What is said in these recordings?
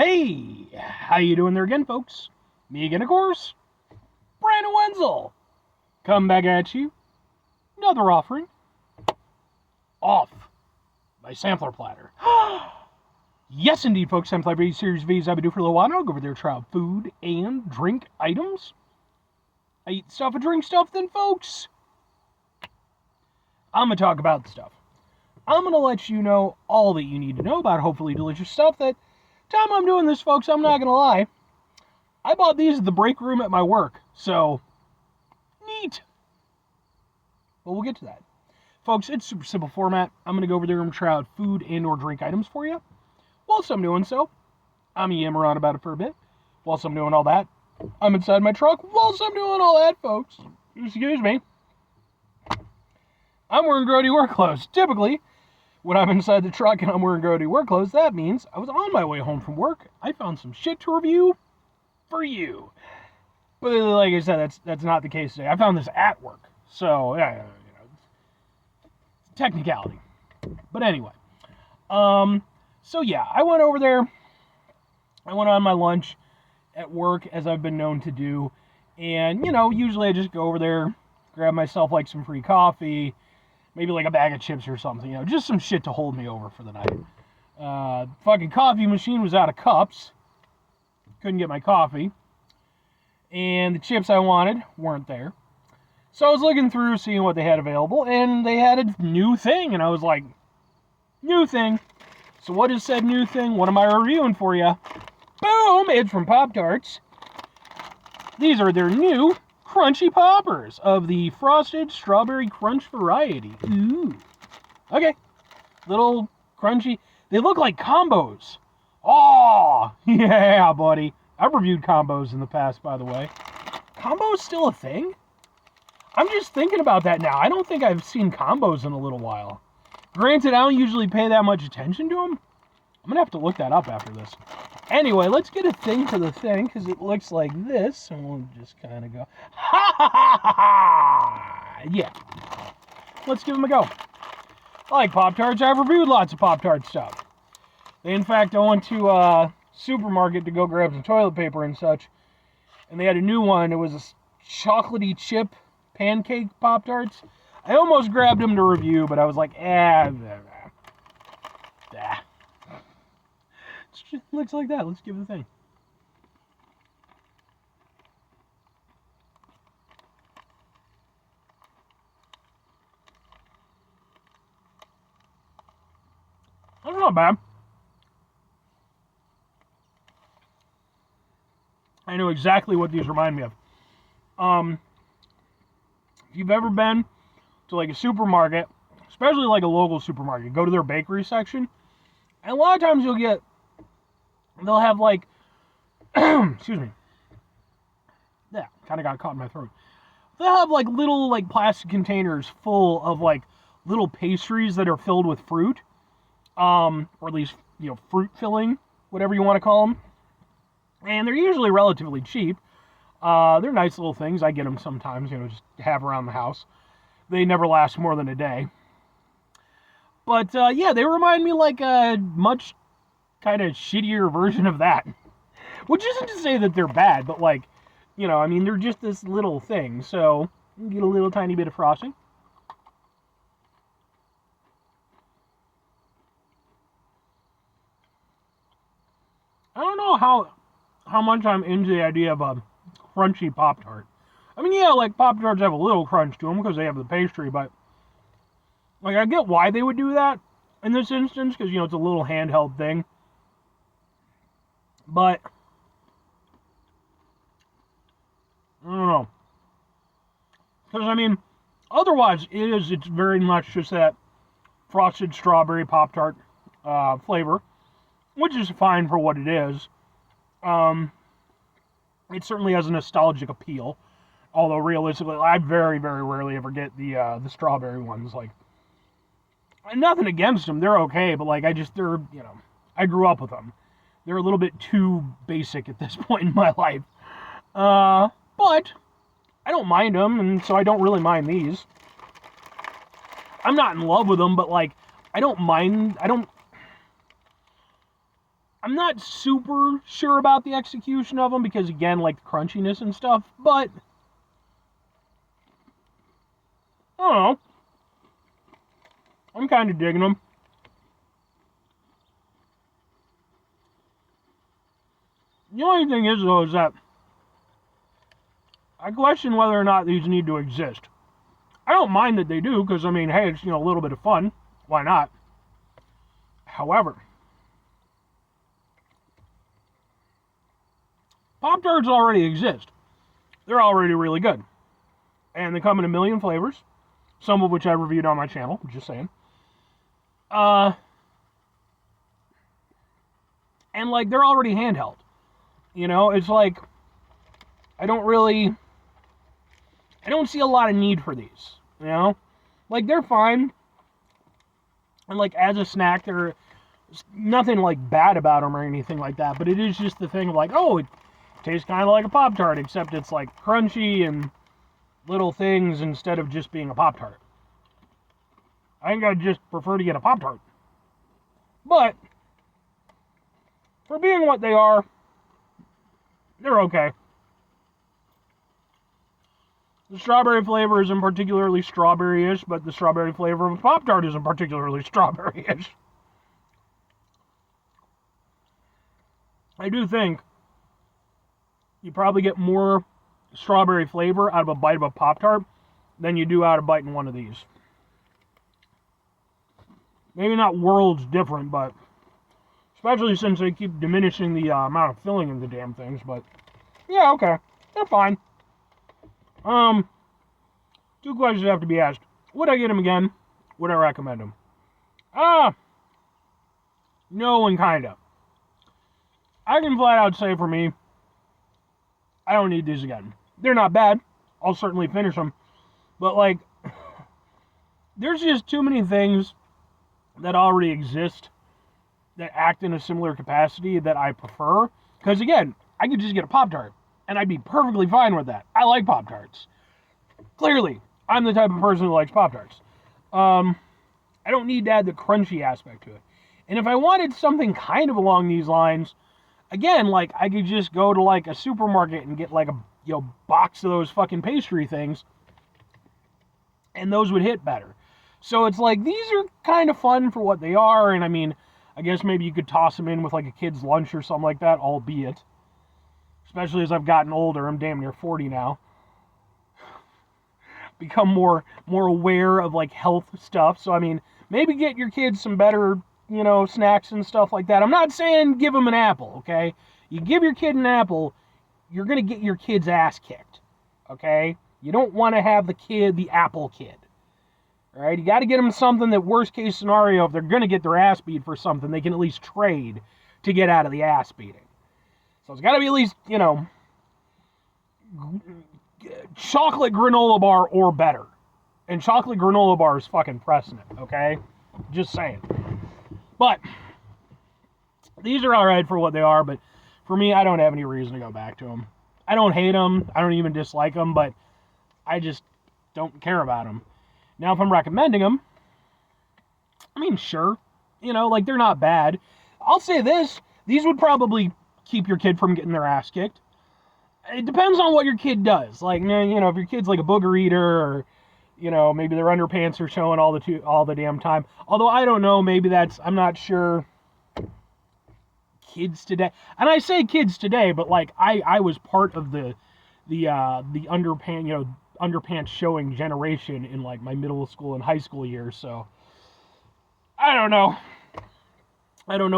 Hey, how you doing there again, folks? Me again, of course, Brandon Wenzel. Come back at you. Another offering. Off my sampler platter. Yes, indeed, folks. Sampler V Series V's I've been doing for a little while now. I'll go over there, try out food and drink items. I eat stuff and drink stuff, then, folks, I'm going to talk about the stuff. I'm going to let you know all that you need to know about hopefully delicious stuff. That time I'm doing this, folks, I'm not going to lie, I bought these at the break room at my work, so neat. But we'll get to that. Folks, it's super simple format. I'm going to go over there and try out food and or drink items for you. Whilst I'm doing so, I'm yammering on about it for a bit. Whilst I'm doing all that, I'm inside my truck. Whilst I'm doing all that, folks, excuse me, I'm wearing grody work clothes. Typically, when I'm inside the truck and I'm wearing grody work clothes, that means I was on my way home from work. I found some shit to review for you. But like I said, that's not the case today. I found this at work. So, yeah, it's technicality. But anyway. So yeah, I went over there. I went on my lunch at work, as I've been known to do. And, usually I just go over there, grab myself like some free coffee, maybe like a bag of chips or something, just some shit to hold me over for the night. Fucking coffee machine was out of cups. Couldn't get my coffee. And the chips I wanted weren't there. So I was looking through, seeing what they had available, and they had a new thing, and I was like, new thing. So what is said new thing? What am I reviewing for you? Boom! It's from Pop Tarts. These are their new crunchy poppers of the frosted strawberry crunch variety. Ooh. Okay. Little crunchy. They look like combos. Oh, yeah, buddy. I've reviewed combos in the past, by the way. Combos still a thing? I'm just thinking about that now. I don't think I've seen combos in a little while. Granted, I don't usually pay that much attention to them. I'm going to have to look that up after this. Anyway, let's get a thing for the thing, because it looks like this, and we'll just kind of go, ha ha ha ha ha! Yeah. Let's give them a go. I like Pop Tarts. I've reviewed lots of Pop Tart stuff. In fact, I went to a supermarket to go grab some toilet paper and such, and they had a new one. It was a chocolatey chip pancake Pop Tarts. I almost grabbed them to review, but I was like, It looks like that. Let's give it a thing. That's not bad. I know exactly what these remind me of. If you've ever been to like a supermarket, especially like a local supermarket, go to their bakery section, and a lot of times they'll have like, excuse me, yeah, kind of got caught in my throat. They'll have like little like plastic containers full of like little pastries that are filled with fruit, or at least, fruit filling, whatever you want to call them. And they're usually relatively cheap. They're nice little things. I get them sometimes, just have around the house. They never last more than a day. But, yeah, they remind me like a much kind of shittier version of that. Which isn't to say that they're bad, but like, they're just this little thing. So, you get a little tiny bit of frosting. I don't know how much I'm into the idea of a crunchy Pop-Tart. I mean, yeah, like, Pop-Tarts have a little crunch to them because they have the pastry, but, like, I get why they would do that in this instance, because, it's a little handheld thing. But, I don't know. Because, otherwise, it's very much just that frosted strawberry Pop-Tart flavor, which is fine for what it is. It certainly has a nostalgic appeal, although realistically, I very, very rarely ever get the strawberry ones. Like, nothing against them; they're okay, but like, I grew up with them. They're a little bit too basic at this point in my life. But I don't mind them, and so I don't really mind these. I'm not in love with them, but like, I don't mind. I'm not super sure about the execution of them because, again, like the crunchiness and stuff, but I don't know. I'm kind of digging them. The only thing is, though, is that I question whether or not these need to exist. I don't mind that they do, because, I mean, hey, it's, a little bit of fun. Why not? However, Pop Tarts already exist. They're already really good. And they come in a million flavors, some of which I reviewed on my channel, just saying. And, like, they're already handheld. It's like, I don't see a lot of need for these, Like, they're fine. And, like, as a snack, there's nothing, like, bad about them or anything like that. But it is just the thing of, like, oh, it tastes kind of like a Pop-Tart, except it's, like, crunchy and little things instead of just being a Pop-Tart. I think I'd just prefer to get a Pop-Tart. But, for being what they are, they're okay. The strawberry flavor isn't particularly strawberry-ish, but the strawberry flavor of a Pop-Tart isn't particularly strawberry-ish. I do think you probably get more strawberry flavor out of a bite of a Pop-Tart than you do out of biting one of these. Maybe not worlds different, but especially since they keep diminishing the amount of filling in the damn things, but yeah, okay. They're fine. Two questions have to be asked. Would I get them again? Would I recommend them? No and kinda. I can flat out say for me, I don't need these again. They're not bad. I'll certainly finish them. But, like, there's just too many things that already exist that act in a similar capacity that I prefer. Because, again, I could just get a Pop-Tart, and I'd be perfectly fine with that. I like Pop-Tarts. Clearly, I'm the type of person who likes Pop-Tarts. I don't need to add the crunchy aspect to it. And if I wanted something kind of along these lines, again, like, I could just go to, like, a supermarket and get, like, a, box of those fucking pastry things, and those would hit better. So it's like, these are kind of fun for what they are, and I mean, I guess maybe you could toss them in with, like, a kid's lunch or something like that, albeit. Especially as I've gotten older, I'm damn near 40 now. Become more aware of, like, health stuff, so I mean, maybe get your kids some better, snacks and stuff like that. I'm not saying give them an apple, okay? You give your kid an apple, you're going to get your kid's ass kicked, okay? You don't want to have the apple kid, all right? You got to get them something that, worst case scenario, if they're going to get their ass beat for something, they can at least trade to get out of the ass beating. So it's got to be at least, chocolate granola bar or better. And chocolate granola bar is fucking pressing it, okay? Just saying. But these are alright for what they are, but for me, I don't have any reason to go back to them. I don't hate them. I don't even dislike them, but I just don't care about them. Now, if I'm recommending them, I mean, sure. Like, they're not bad. I'll say this. These would probably keep your kid from getting their ass kicked. It depends on what your kid does. Like, if your kid's like a booger eater, or, maybe their underpants are showing all the damn time. Although, I don't know, maybe I'm not sure. Kids today, and I say kids today, but like I was part of the underpants showing generation in like my middle school and high school years, so I don't know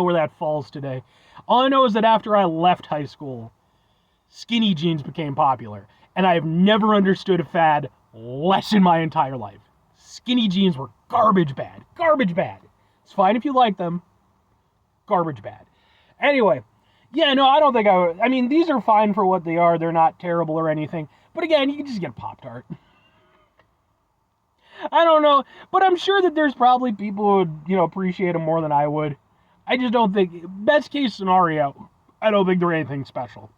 where that falls today. All I know is that after I left high school, skinny jeans became popular, and I have never understood a fad less in my entire life. Skinny jeans were garbage bad. It's fine if you like them. Garbage bad. Anyway, yeah, no, I don't think I mean, these are fine for what they are. They're not terrible or anything. But again, you can just get a Pop-Tart. I don't know. But I'm sure that there's probably people who would, appreciate them more than I would. I just don't think, best case scenario, I don't think they're anything special.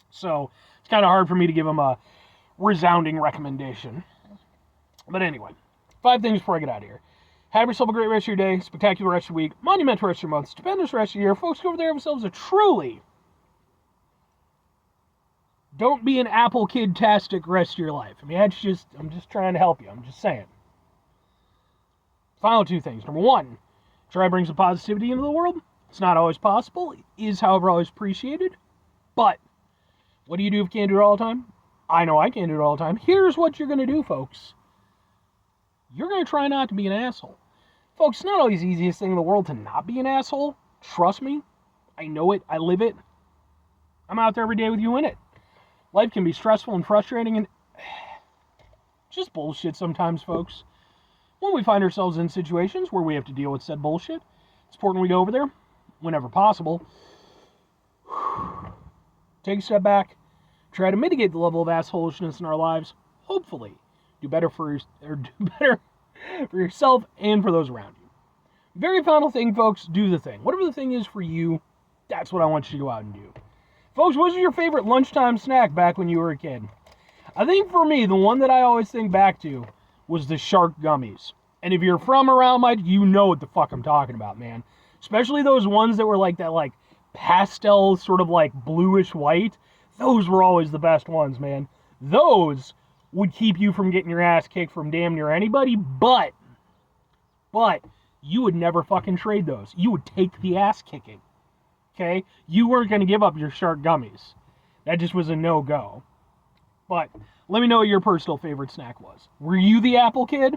So, it's kind of hard for me to give them a resounding recommendation. But anyway, 5 things before I get out of here. Have yourself a great rest of your day, spectacular rest of your week, monumental rest of your month, stupendous rest of your year. Folks, go over there have themselves a truly don't be an Apple kid-tastic rest of your life. I mean, I'm just trying to help you. I'm just saying. Final two things. Number one, try to bring some positivity into the world. It's not always possible. It is, however, always appreciated. But what do you do if you can't do it all the time? I know I can't do it all the time. Here's what you're going to do, folks. You're going to try not to be an asshole. Folks, it's not always the easiest thing in the world to not be an asshole. Trust me. I know it. I live it. I'm out there every day with you in it. Life can be stressful and frustrating and just bullshit sometimes, folks. When we find ourselves in situations where we have to deal with said bullshit, it's important we go over there, whenever possible. Take a step back, try to mitigate the level of assholishness in our lives. Hopefully, do better for yourself and for those around you. Very final thing, folks, do the thing. Whatever the thing is for you, that's what I want you to go out and do. Folks, what was your favorite lunchtime snack back when you were a kid? I think for me, the one that I always think back to was the shark gummies. And if you're from around you know what the fuck I'm talking about, man. Especially those ones that were like that, like, pastel, sort of like bluish white. Those were always the best ones, man. Those would keep you from getting your ass kicked from damn near anybody, but you would never fucking trade those. You would take the ass kicking. Okay? You weren't going to give up your shark gummies. That just was a no-go. But let me know what your personal favorite snack was. Were you the apple kid?